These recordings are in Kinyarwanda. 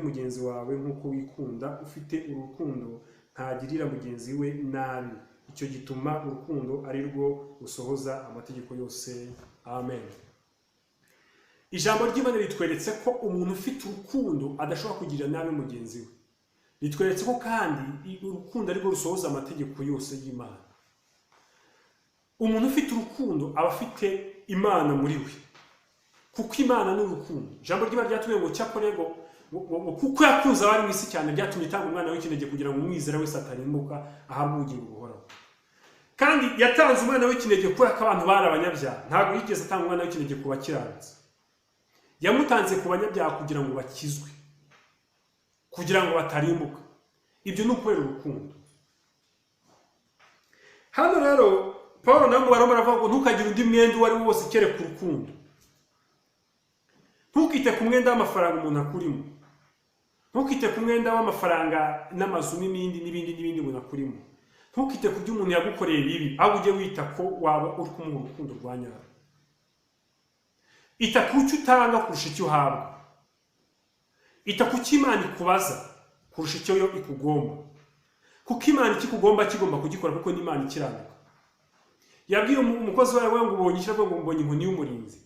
mugenzi wawe nk'uko wikunda, ufite urukundo ntagirira mugenzi we nabi. Icyo gituma urukundo ari rwo rusohoza amategeko yose. Amen. Ijambo ry'Imana ritweretse ko umuntu ufite urukundo adashobora kugirira nabi mugenzi we. Ritweretse ko kandi urukundo ari rwo rusohoza amategeko yose y'Imana. Umuntu ufite urukundo aba afite Imana muri we, kuko Imana ni urukundo. Ijambo ry'Imana ryatubwiye ngo cyakore ngo kuko yakunze abari mu isi cyane byatumye itanga umwana w'ikinege kugira ngo umwizera wese atarimbuka ahabwe ubugingo buhoraho. Kandi yatanze umwana w'ikinege kubera ko abantu bari abanyabyaha. Ntabwo yigeze atanga umwana w'ikinege ku bakiranutsi. Yamutanze ku banyabyaha kugira ngo bakizwe, kugira ngo batarimbuka. Ibyo ni ukubera urukundo. Hano rero Paulo nawe barimo baravuga ngo ntukagire undi mwenda uwo ari wo wose kereka urukundo. Ntukite ku mwenda w'amafaranga umuntu akurimo. Ntukite ku mwenda w'amafaranga n'amazu n'ibindi umuntu akurimo. Ntukite ku byo umuntu yagukoreye bibi, ahubwo ujye wita ko waba uri kumuha urukundo rwa nyarwo. Ita ku cyo utanga kurusha icyo uhabwa. Ita ku cyo Imana ikubaza kurusha icyo yo ikugomba. Kuko Imana ikikugomba kigomba kugikora kuko ni Imana ikiranuka. Yabwiye umukozi wawe ngo ubonye ikiravuga ngo mbonye inkoni y'umurinzi.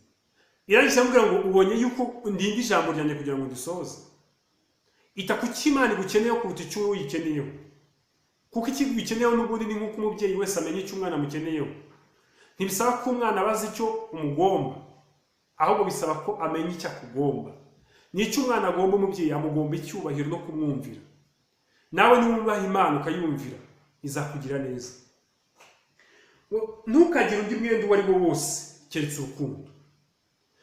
Irangije amubwira ngo ubonye yuko ndinda ijambo ryanjye kugira ngo ndisohoze. Ita ku cyo Imana igukeneye kuruta icyo wowe uyikeneyeho. Kuko icyo ukeneyeho n'ubundi ni nk'uko umubyeyi wese amenya icyo umwana amukeneyeho. Ntibisaba ko umwana abaza icyo umugomba, ahubwo bisaba ko amenya icyo akugomba. N'icyo umwana agomba umubyeyi amugomba icyubahiro no kumwumvira. Nawe niwubaha Imana ukayumvira izakugira neza. Ntukagire undi mwenda uwo ari wo wose keretse urukundo.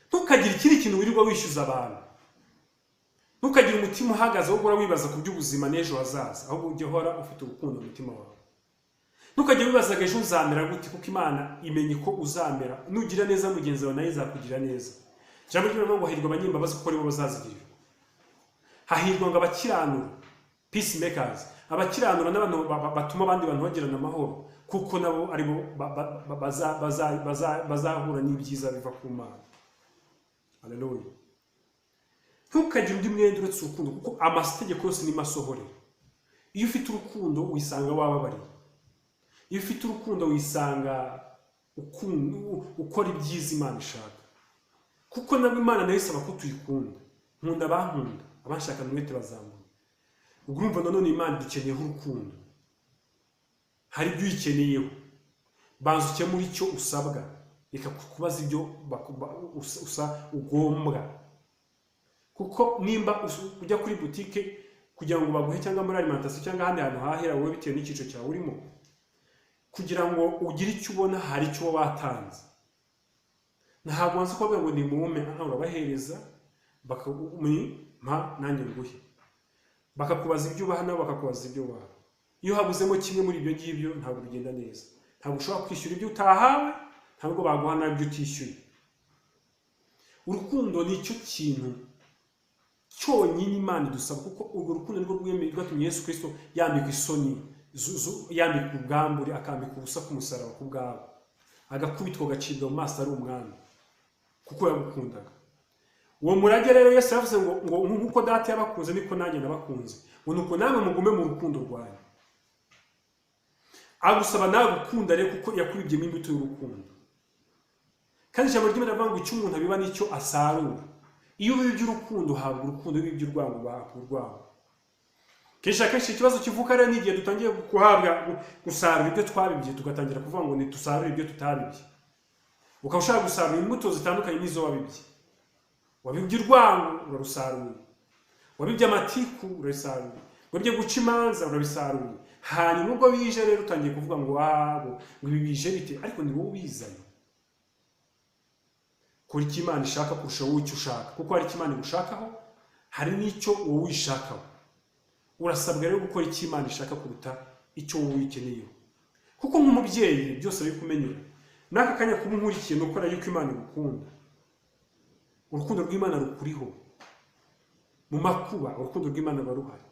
Ntukagire ikindi kintu wirirwa wishyuza abantu. Ntukagire umutima uhagaze wo guhora wibaza ku by'ubuzima n'ejo hazaza, ahubwo ujye uhora ufite urukundo mu mutima wawe. Ntukagire wibaza ngo ejo uzamera gute, kuko Imana imenye ko uzamera. Nugira neza mugenzi wawe nawe izakugira neza. Ijambo ry'Imana ngo hahirwa abanyembabazi kuko aribo bazazigirirwa. Hahirwa ngo abakiranura, peacemakers, abakiranura n'abantu batuma abandi bantu bagirana amahoro, kuko nabo aribo bazahura n'ibyiza biva ku Mana. Haleluya. Ntukagire undi mwenda uretse urukundo, kuko amategeko yose ni masohorero. Iyo ufite urukundo wisanga wababariye. Iyo ufite urukundo wisanga ukora ibyiza Imana ishaka. Kuko nabwo Imana nayo isaba ko tuyikunda. Nkunda abankunda, abanshaka mwete bazambona. Urumva nanone Imana dukeneyeho urukundo. Hari ibyo uyikeneyeho. Banza ukemura icyo usabwa. Reka kubaza ibyo ugombwa. Kuko nimba ujya kuri butike kugira ngo baguhe cyangwa muri alimentation cyangwa ahandi hantu hahera wowe bitewe n'icyiciro cyawe urimo, kugira ngo ugire icyo ubona hari icyo watanze. Ntabwo wanze kuvuga ngo ni mume, urabahereza bakampa nanjye nguhe. Bakakubaza ibyo ubaha nabo bakakubaza ibyo waha. Iyo habuzemo kimwe muri ibyo ngibyo ntabwo bigenda neza. Ntabwo ushobora kwishyura ibyo utahawe, ntabwo baguha nabyo utishyuye. Urukundo ni cyo kintu cyonyine Imana idusaba, kuko urwo rukundo nirwo rwatumye Yesu Kristo yambika isoni, yambika ubwambure, akambika ubusa ku musaraba ku bwawe, agakubitwa agacibwa mu maso ari umwami, kuko yagukundaga. Uwo murage rero Yesu yavuze ngo nk'uko data yabakunze niko nanjye nabakunze, ngo nuko namwe mugume mu rukundo rwanyu. Agusaba nawe gukunda rero, kuko yakubibyemo imbuto y'urukundo. Kandi ijambo ry'Imana rivuga ngo icyo umuntu abiba nicyo asarura. Iyo ubibye urukundo uhabwa urukundo, iyo ubibye urwango uhabwa urwango. Kenshi ikibazo kivuka rero n'igihe dutangiye guhabwa gusarura ibyo twabibye, tugatangira kuvuga ngo ntitusarure ibyo tutabibye. Ukaba ushaka gusarura imbuto zitandukanye n'izo wabibye. Wabibye urwango urarusaruye, wabibye amatiku urarusaruye, wabibye guca imanza urabisaruye. Hanyuma ubwo bije rero utangiye kuvuga ngo wabo ngo ibi bije bite, ariko ni wowe ubizanye. Kuri icyo Imana ishaka kurusha wowe icyo ushaka, kuko hari icyo Imana igushakaho, hari n'icyo wowe uyishakaho. Urasabwa rero gukora icyo Imana ishaka kuruta icyo wowe uyikeneyeho, kuko nk'umubyeyi byose bikumenyera. N'aka kanya kuba unkurikiye nuko yuko Imana igukunda. Urukundo rw'Imana rukuriho. Mu makuba urukundo rw'Imana baruhari,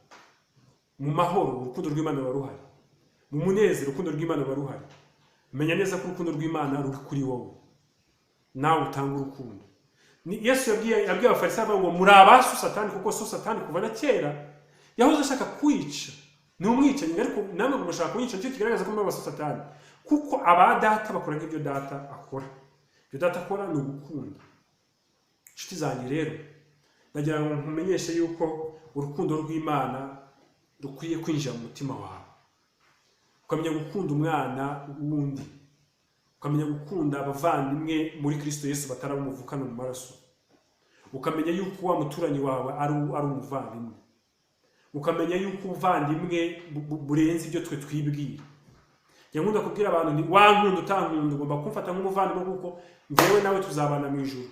mu mahoro urukundo rw'Imana baruhari, mu munezero urukundo rw'Imana baruhari. Menya neza ko urukundo rw'Imana ruri kuri wowe, nawe utanga urukundo. Yesu yabwiye abafarisayo ngo muri abasu Satani, kuko so Satani kuva na kera yahoze ashaka kwica. Ni umwicanyi, ariko namwe murashaka kunyica, nicyo kigaragaza ko muri abasu Satani, kuko aba data bakora nk'ibyo data akora. Ibyo data akora ni ugukunda. Inshuti zanjye rero, ndagira ngo nkumenyeshe yuko urukundo rw'Imana rukwiye kwinjira mu mutima wawe, ukamenya gukunda umwana wundi, ukamenya gukunda abavandimwe muri Kristo Yesu batarabumuvukana mu maraso, ukamenya yuko wa muturanyi wawe ari umuvandimwe, ukamenya yuko ubuvandimwe burenze ibyo twe twibwira. Nkunda kubwira abantu ni wankunda utankunda ugomba kumfata nk'umuvandimwe, kuko njyewe nawe tuzabana mu ijuru.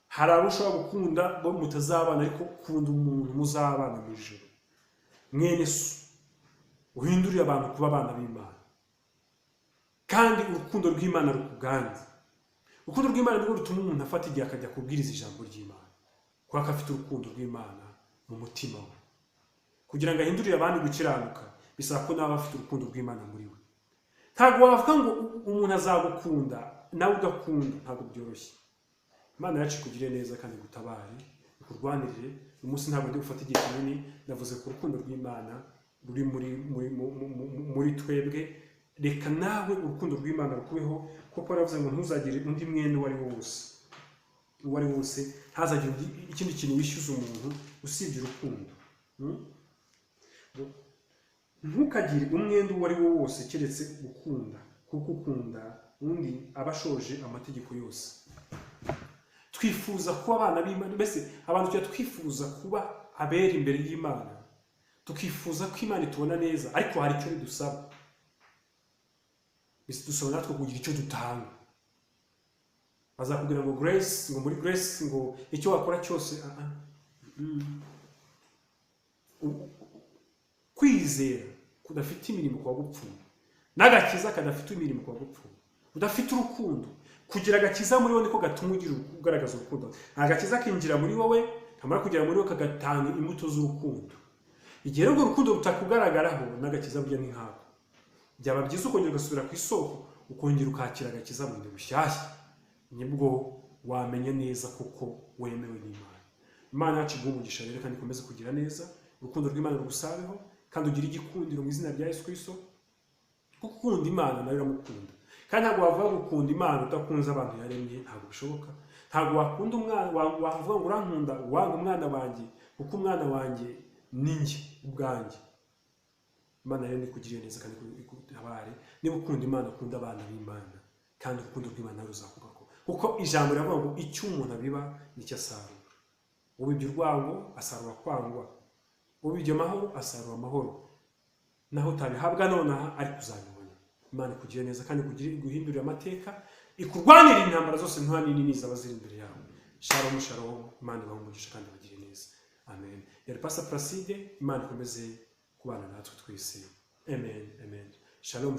Hari abo ushobora gukunda bo mutazabana, ariko kunda umuntu muzabana mu ijuru. Mwene so, uhindurire abantu kuba abana b'Imana, kandi urukundo rw'Imana rukuganze. Urukundo rw'Imana nirwo rutuma umuntu afata igihe akajya kubwiriza ijambo ry'Imana, kuko afite urukundo rw'Imana mu mutima we. Kugira ngo ahindurire abandi gukiranuka, bisaba ko nawe afite urukundo rw'Imana muri we. Ntabwo wavuga ngo umuntu azagukunda nawe ugakunda, ntabwo byoroshye. Imana yacu ikugire neza kandi gutabare, ikurwanirire. Uyu munsi ntabwo ndi gufata igihe kinini, ndavuze ku rukundo rw'Imana ruri muri twebwe. Reka nawe urukundo rw'Imana rukubeho, kuko yaravuze ngo ntuzagire undi mwenda uwo ari wo wose, ntazagire ikindi kintu wishyuza umuntu usibye urukundo. Ntukagire umwenda uwo ari wo wose keretse gukunda, kuko ukunda undi aba ashoje amategeko yose. Twifuza kuba abana b'Imana, mbese abantu tujya twifuza kuba abera imbere y'Imana, tukifuza ko Imana itubona neza, ariko hari icyo bidusaba. Mbese dusaba natwe kugira icyo dutanga. Bazakubwira ngo grace, ngo muri grace ngo icyo wakora cyose, kwizera kudafite imirimo kwa gupfuye, n'agakiza kadafite imirimo kwa gupfuye, udafite urukundo. Kugira agakiza muri wowe niko gatuma ugaragaza urukundo. Agakiza kinjira muri wowe, kamara kugera muri wowe kagatanga imbuto z'urukundo. Igihe rero urukundo rutakugaragaraho, n'agakiza burya ni nkako. Byaba byiza ukongera ugasubira ku isoko, ukongera ukakira agakiza bundi bushyashya, nibwo wamenya neza kuko wemewe n'Imana. Imana yacu iguhe umugisha rero, kandi ikomeze kugira neza. Urukundo rw'Imana rugusabeho, kandi ugire igikundiro mu izina rya Yesu Kristo, kuko ukunda Imana nawe uramukunda. Kandi ntabwo wavuga gukunda Imana udakunze abantu yaremye, ntabwo bishoboka. Ntabwo wakunda umwana, wavuga ngo urankunda wanga umwana wanjye, kuko umwana wanjye ni njye ubwanjye. Imana rero nikugirire neza kandi ikutabare. Niba ukunda Imana, ukunda abana b'Imana, kandi urukundo rw'Imana ruzakubaho, kuko ijambo riravuga ngo icyo umuntu abiba nicyo asarura. Ubibye urwango asarura kwangwa, ubibye amahoro asarura amahoro. Naho utabihabwa nonaha ariko uzabibona. Imana ikugirire neza kandi guhindurira amateka, ikurwanirira intambara zose nta nini n'izaba ziri imbere yawe. Shalom shalom, Imana ibahe umugisha kandi bagire neza. Amen. Yari Pastor Placide, Imana ikomeze kubana natwe twese. Amen, amen. Shalom.